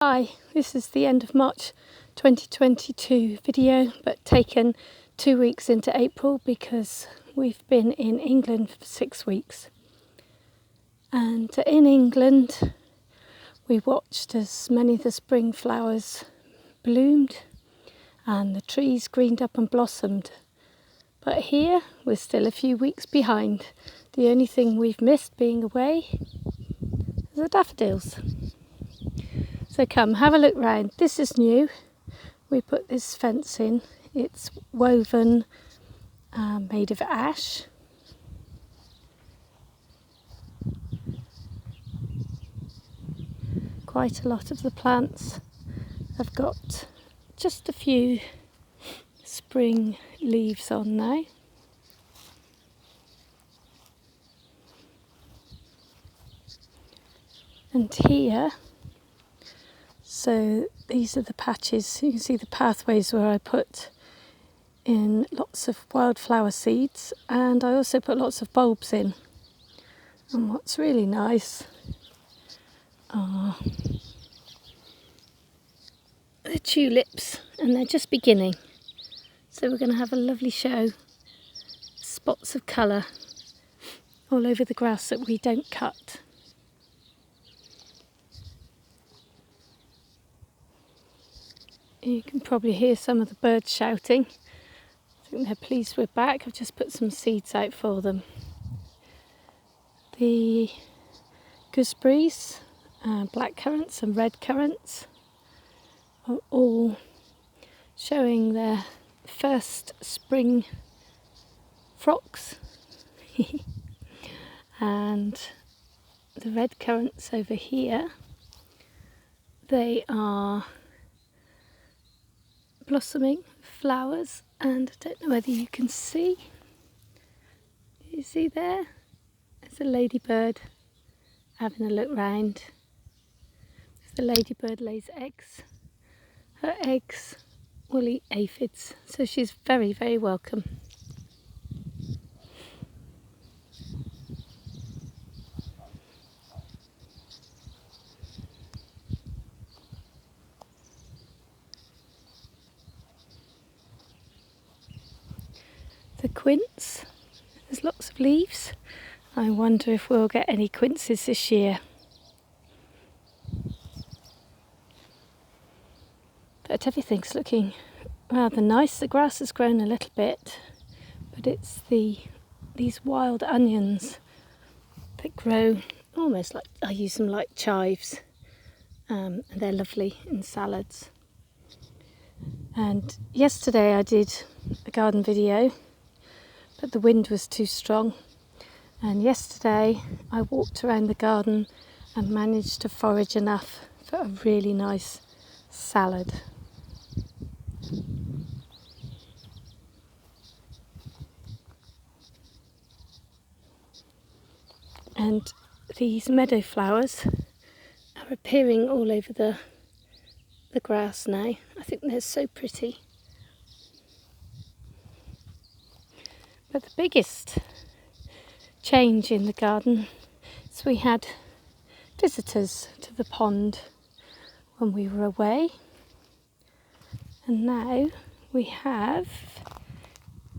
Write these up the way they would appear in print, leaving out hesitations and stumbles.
Hi, this is the end of March 2022 video, but taken 2 weeks into April because we've been in England for 6 weeks. And in England, we watched as many of the spring flowers bloomed and the trees greened up and blossomed. But here, we're still a few weeks behind. The only thing we've missed being away is the daffodils. So come, have a look round. This is new. We put this fence in. It's woven, made of ash. Quite a lot of the plants have got just a few spring leaves on now. And here, so these are the patches. You can see the pathways where I put in lots of wildflower seeds, and I also put lots of bulbs in. And what's really nice are the tulips, and they're just beginning. So we're going to have a lovely show. Spots of colour all over the grass that we don't cut. You can probably hear some of the birds shouting. I think they're pleased we're back. I've just put some seeds out for them. The gooseberries, black currants and red currants are all showing their first spring frocks. And the red currants over here, they are blossoming flowers, and I don't know whether you can see. Do you see there? There's a ladybird having a look round. The ladybird lays eggs. Her eggs will eat aphids, so she's very, very welcome. The quince, there's lots of leaves. I wonder if we'll get any quinces this year. But everything's looking rather nice. The grass has grown a little bit, but it's these wild onions that grow almost like, I use them like chives, and they're lovely in salads. And yesterday I did a garden video, but the wind was too strong, and yesterday I walked around the garden and managed to forage enough for a really nice salad. And these meadow flowers are appearing all over the grass now. I think they're so pretty. But the biggest change in the garden is we had visitors to the pond when we were away, and now we have,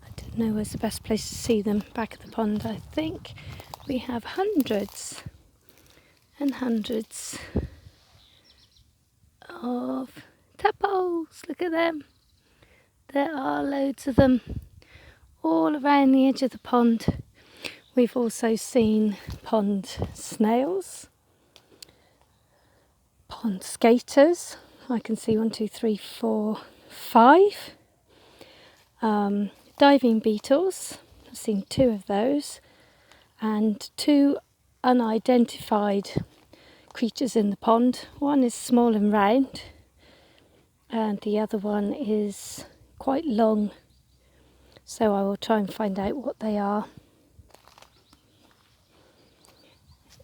I don't know where's the best place to see them, back at the pond I think. We have hundreds and hundreds of tadpoles. Look at them. There are loads of them all around the edge of the pond. We've also seen pond snails, pond skaters. I can see 1, 2, 3, 4, 5. Diving beetles. I've seen 2 of those. And 2 unidentified creatures in the pond. One is small and round, and the other one is quite long. So I will try and find out what they are.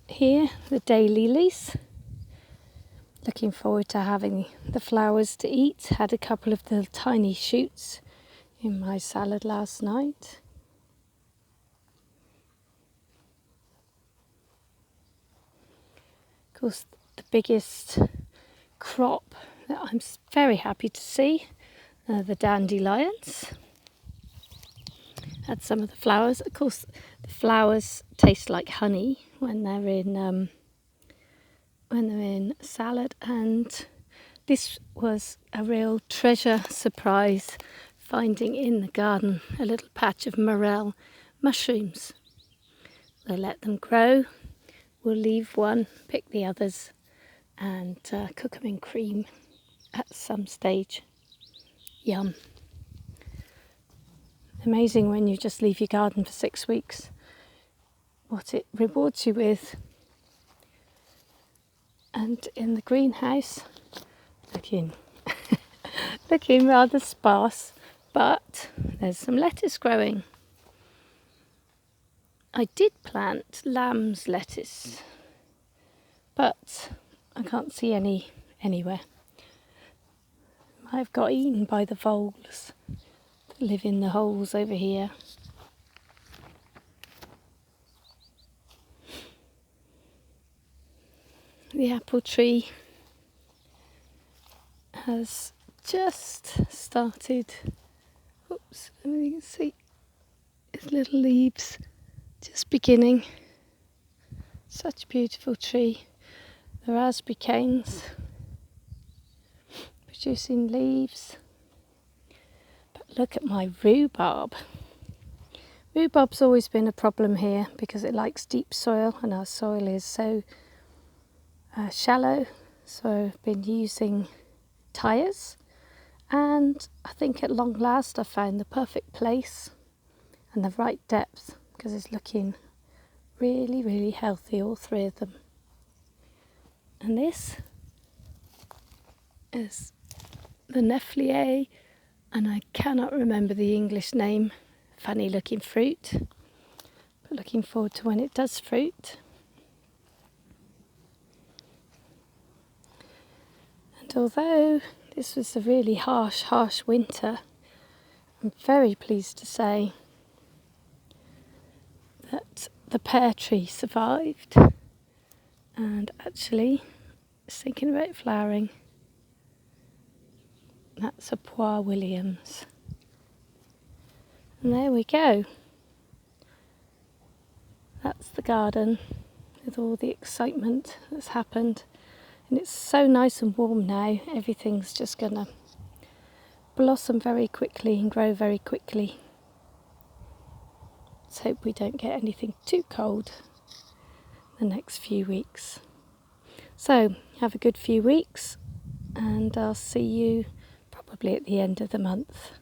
Here, the daylilies. Looking forward to having the flowers to eat. Had a couple of the tiny shoots in my salad last night. Of course, the biggest crop that I'm very happy to see. The dandelions. Had some of the flowers. Of course, the flowers taste like honey when they're in salad, and this was a real treasure surprise, finding in the garden a little patch of morel mushrooms. We'll let them grow. We'll leave one, pick the others, and cook them in cream at some stage. Yum. Amazing when you just leave your garden for 6 weeks, what it rewards you with. And in the greenhouse, looking rather sparse, but there's some lettuce growing. I did plant lamb's lettuce, but I can't see any anywhere. I've got eaten by the voles that live in the holes over here. The apple tree has just started. Oops, I don't know if you can see its little leaves just beginning. Such a beautiful tree. The raspberry canes producing leaves. But look at my rhubarb. Rhubarb's always been a problem here because it likes deep soil, and our soil is so shallow. So I've been using tyres, and I think at long last I found the perfect place and the right depth, because it's looking really, really healthy, all three of them. And this is the Neflier, and I cannot remember the English name. Funny looking fruit, but looking forward to when it does fruit. And although this was a really harsh winter, I'm very pleased to say that the pear tree survived, and actually is thinking about flowering. That's a Poire Williams. And there we go. That's the garden with all the excitement that's happened. And it's so nice and warm now. Everything's just gonna blossom very quickly and grow very quickly. Let's hope we don't get anything too cold the next few weeks. So have a good few weeks, and I'll see you probably at the end of the month.